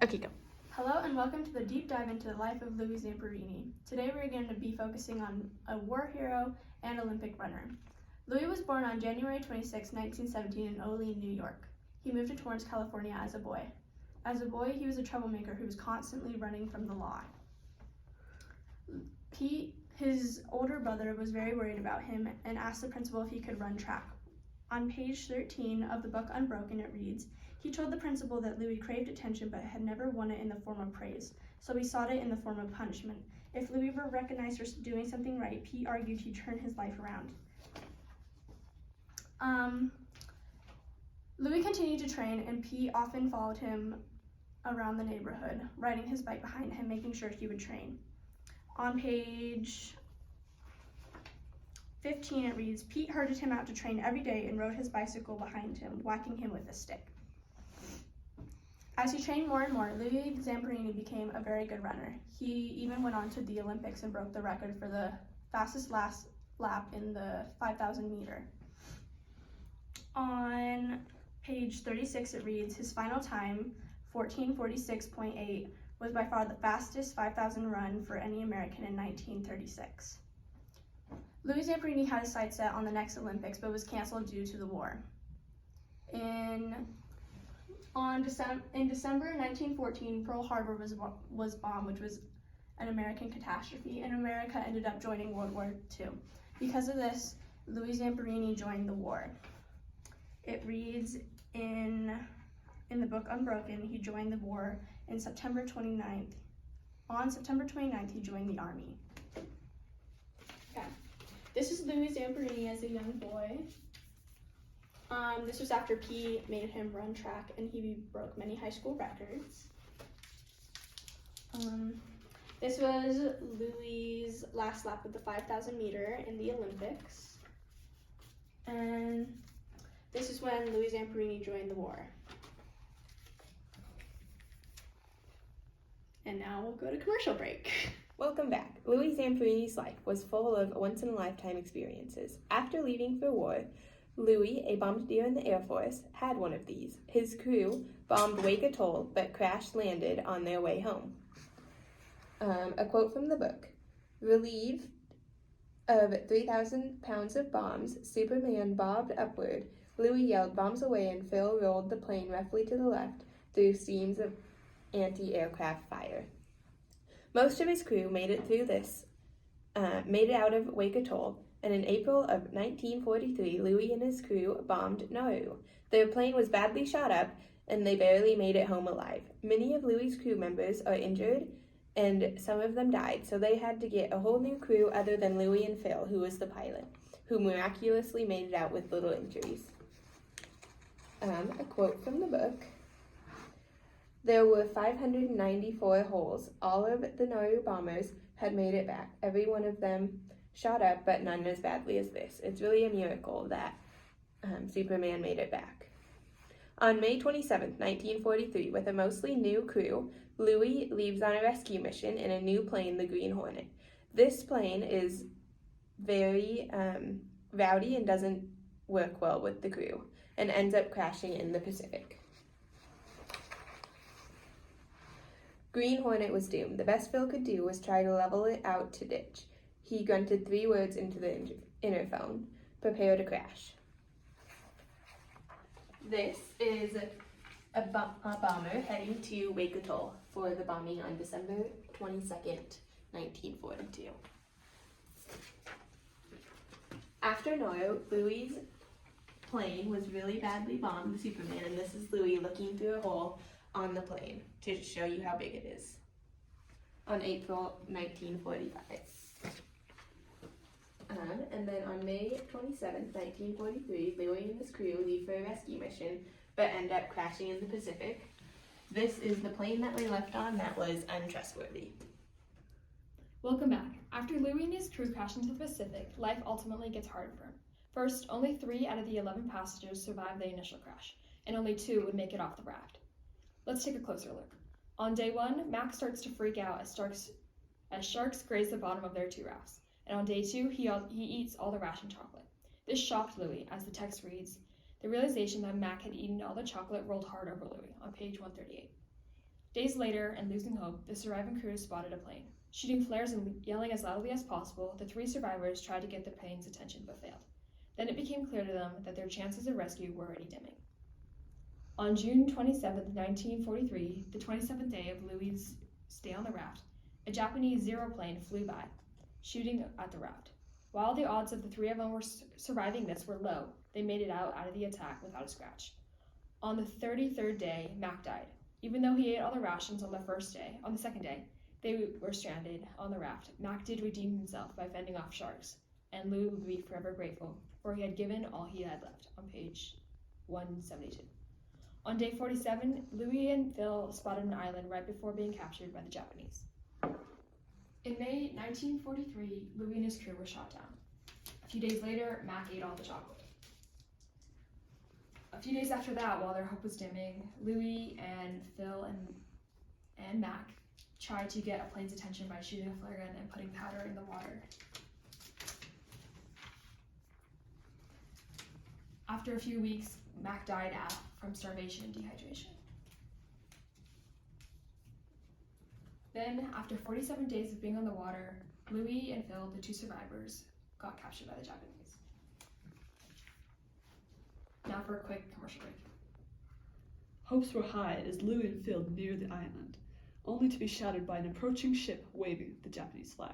Okay, go. Hello and welcome to the deep dive into the life of Louis Zamperini. Today we're going to be focusing on a war hero and Olympic runner. Louis was born on January 26, 1917 in Olean, New York. He moved to Torrance, California as a boy. As a boy, he was a troublemaker who was constantly running from the law. Pete, his older brother, was very worried about him and asked the principal if he could run track. On page 13 of the book Unbroken, it reads, "He told the principal that Louis craved attention but had never won it in the form of praise, so he sought it in the form of punishment. If Louis were recognized for doing something right, Pete argued he'd turn his life around." Louis continued to train, and Pete often followed him around the neighborhood, riding his bike behind him, making sure he would train. On page 15, it reads, "Pete herded him out to train every day and rode his bicycle behind him, whacking him with a stick." As he trained more and more, Louis Zamperini became a very good runner. He even went on to the Olympics and broke the record for the fastest last lap in the 5,000 meter. On page 36, it reads, "His final time, 14:46.8, was by far the fastest 5,000 run for any American in 1936. Louis Zamperini had his sights set on the next Olympics, but was canceled due to the war. In December 1914, Pearl Harbor was bombed, which was an American catastrophe, and America ended up joining World War II. Because of this, Louis Zamperini joined the war. It reads in the book Unbroken, he joined the war on September 29th. On September 29th, he joined the army. Okay. This is Louis Zamperini as a young boy. This was after Pete made him run track, and he broke many high school records. This was Louis' last lap of the 5,000 meter in the Olympics. And this is when Louis Zamperini joined the war. And now we'll go to commercial break. Welcome back. Louis Zamperini's life was full of once-in-a-lifetime experiences. After leaving for war, Louis, a bombardier in the Air Force, had one of these. His crew bombed Wake Atoll, but crash-landed on their way home. A quote from the book, "Relieved of 3,000 pounds of bombs, Superman bobbed upward. Louis yelled bombs away, and Phil rolled the plane roughly to the left through seams of anti-aircraft fire." Most of his crew made it out of Wake Atoll, and in April of 1943, Louis and his crew bombed Nauru. Their plane was badly shot up, and they barely made it home alive. Many of Louis' crew members are injured, and some of them died, so they had to get a whole new crew other than Louis and Phil, who was the pilot, who miraculously made it out with little injuries. A quote from the book, "There were 594 holes. All of the Nauru bombers had made it back. Every one of them shot up, but none as badly as this. It's really a miracle that Superman made it back." On May 27th, 1943, with a mostly new crew, Louis leaves on a rescue mission in a new plane, the Green Hornet. This plane is very rowdy and doesn't work well with the crew, and ends up crashing in the Pacific. Green Hornet was doomed. The best Phil could do was try to level it out to ditch. He grunted 3 words into the interphone: "Prepare to crash." This is a bomber heading to Wake Atoll for the bombing on December 22nd, 1942. After Nauru, Louis' plane was really badly bombed with Superman, and this is Louis looking through a hole on the plane to show you how big it is. On April 1945. And then on May 27th, 1943, Louis and his crew leave for a rescue mission, but end up crashing in the Pacific. This is the plane that we left on that was untrustworthy. Welcome back. After Louis and his crew crash into the Pacific, life ultimately gets harder for him. First, only 3 out of the 11 passengers survived the initial crash, and only 2 would make it off the raft. Let's take a closer look. On day 1, Max starts to freak out as sharks graze the bottom of their 2 rafts. And on day 2, he eats all the ration chocolate. This shocked Louis, as the text reads, "The realization that Mac had eaten all the chocolate rolled hard over Louis," on page 138. Days later, and losing hope, the surviving crew spotted a plane. Shooting flares and yelling as loudly as possible, the 3 survivors tried to get the plane's attention but failed. Then it became clear to them that their chances of rescue were already dimming. On June 27, 1943, the 27th day of Louis' stay on the raft, a Japanese Zero plane flew by, shooting at the raft. While the odds of the 3 of them were surviving this were low, they made it out of the attack without a scratch. On the 33rd day, Mac died. Even though he ate all the rations on the second day, they were stranded on the raft. Mac did redeem himself by fending off sharks, and Louis would be forever grateful, for he had given all he had left, on page 172. On day 47, Louis and Phil spotted an island right before being captured by the Japanese. In May 1943, Louis and his crew were shot down. A few days later, Mac ate all the chocolate. A few days after that, while their hope was dimming, Louis and Phil and Mac tried to get a plane's attention by shooting a flare gun and putting powder in the water. After a few weeks, Mac died from starvation and dehydration. Then, after 47 days of being on the water, Louis and Phil, the 2 survivors, got captured by the Japanese. Now for a quick commercial break. Hopes were high as Louis and Phil neared the island, only to be shattered by an approaching ship waving the Japanese flag.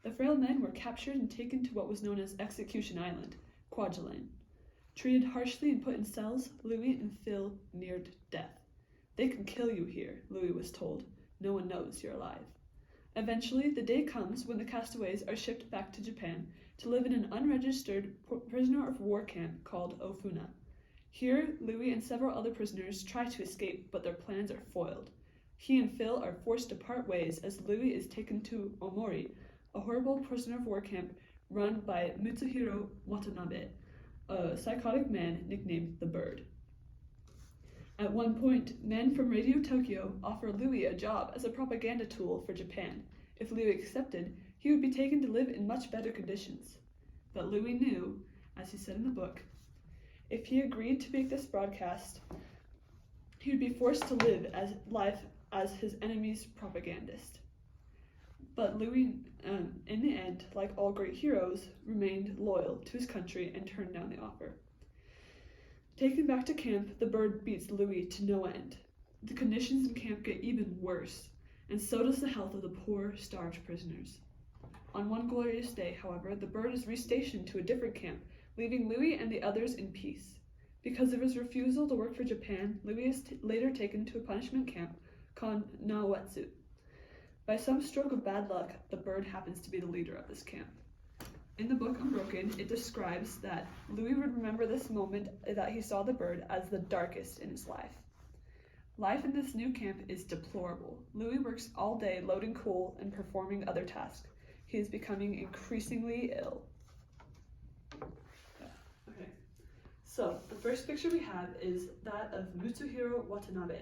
The frail men were captured and taken to what was known as Execution Island, Kwajalein. Treated harshly and put in cells, Louis and Phil neared death. "They can kill you here," Louis was told. "No one knows you're alive." Eventually, the day comes when the castaways are shipped back to Japan to live in an unregistered prisoner of war camp called Ofuna. Here, Louis and several other prisoners try to escape, but their plans are foiled. He and Phil are forced to part ways as Louis is taken to Omori, a horrible prisoner of war camp run by Mitsuhiro Watanabe, a psychotic man nicknamed the Bird. At one point, men from Radio Tokyo offer Louis a job as a propaganda tool for Japan. If Louis accepted, he would be taken to live in much better conditions. But Louis knew, as he said in the book, if he agreed to make this broadcast, he would be forced to live as his enemy's propagandist. But Louis, in the end, like all great heroes, remained loyal to his country and turned down the offer. Taken back to camp, the Bird beats Louis to no end. The conditions in camp get even worse, and so does the health of the poor, starved prisoners. On one glorious day, however, the Bird is restationed to a different camp, leaving Louis and the others in peace. Because of his refusal to work for Japan, Louis is later taken to a punishment camp called Naoetsu. By some stroke of bad luck, the Bird happens to be the leader of this camp. In the book Unbroken, it describes that Louis would remember this moment that he saw the Bird as the darkest in his life. Life in this new camp is deplorable. Louis works all day loading coal and performing other tasks. He is becoming increasingly ill. Okay, so the first picture we have is that of Mitsuhiro Watanabe.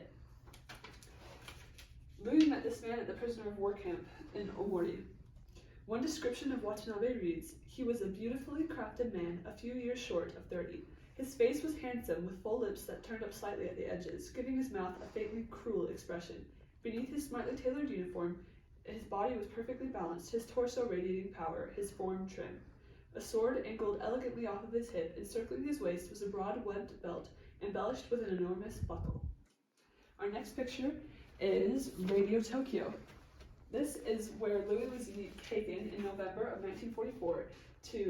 Louis met this man at the prisoner of war camp in Omori. One description of Watanabe reads, "He was a beautifully crafted man, a few years short of 30. His face was handsome, with full lips that turned up slightly at the edges, giving his mouth a faintly cruel expression. Beneath his smartly tailored uniform, his body was perfectly balanced, his torso radiating power, his form trim. A sword angled elegantly off of his hip, encircling his waist was a broad webbed belt, embellished with an enormous buckle." Our next picture is Radio Tokyo. This is where Louis was taken in November of 1944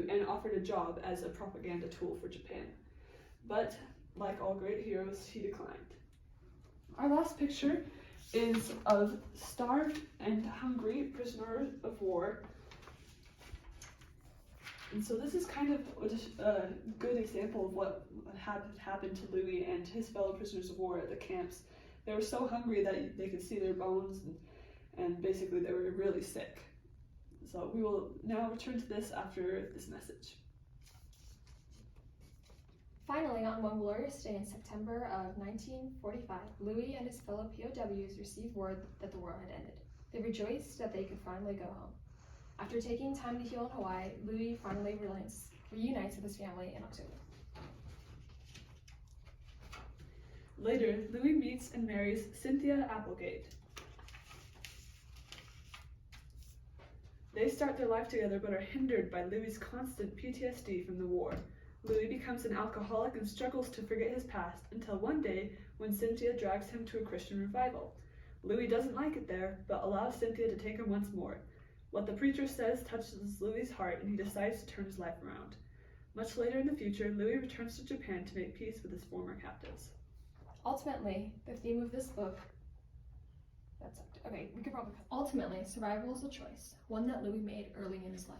and offered a job as a propaganda tool for Japan. But, like all great heroes, he declined. Our last picture is of starved and hungry prisoner of war. And so this is kind of just a good example of what had happened to Louis and his fellow prisoners of war at the camps. They were so hungry that they could see their bones, and basically they were really sick. So we will now return to this after this message. Finally, on one glorious day in September of 1945, Louis and his fellow POWs received word that the war had ended. They rejoiced that they could finally go home. After taking time to heal in Hawaii, Louis finally reunites with his family in October. Later, Louis meets and marries Cynthia Applegate. They start their life together but are hindered by Louis's constant PTSD from the war. Louis becomes an alcoholic and struggles to forget his past until one day when Cynthia drags him to a Christian revival. Louis doesn't like it there, but allows Cynthia to take him once more. What the preacher says touches Louis's heart and he decides to turn his life around. Ultimately, later in the future, Louis returns to Japan to make peace with his former captives. Ultimately, the theme of this book. Ultimately, survival is a choice, one that Louis made early in his life.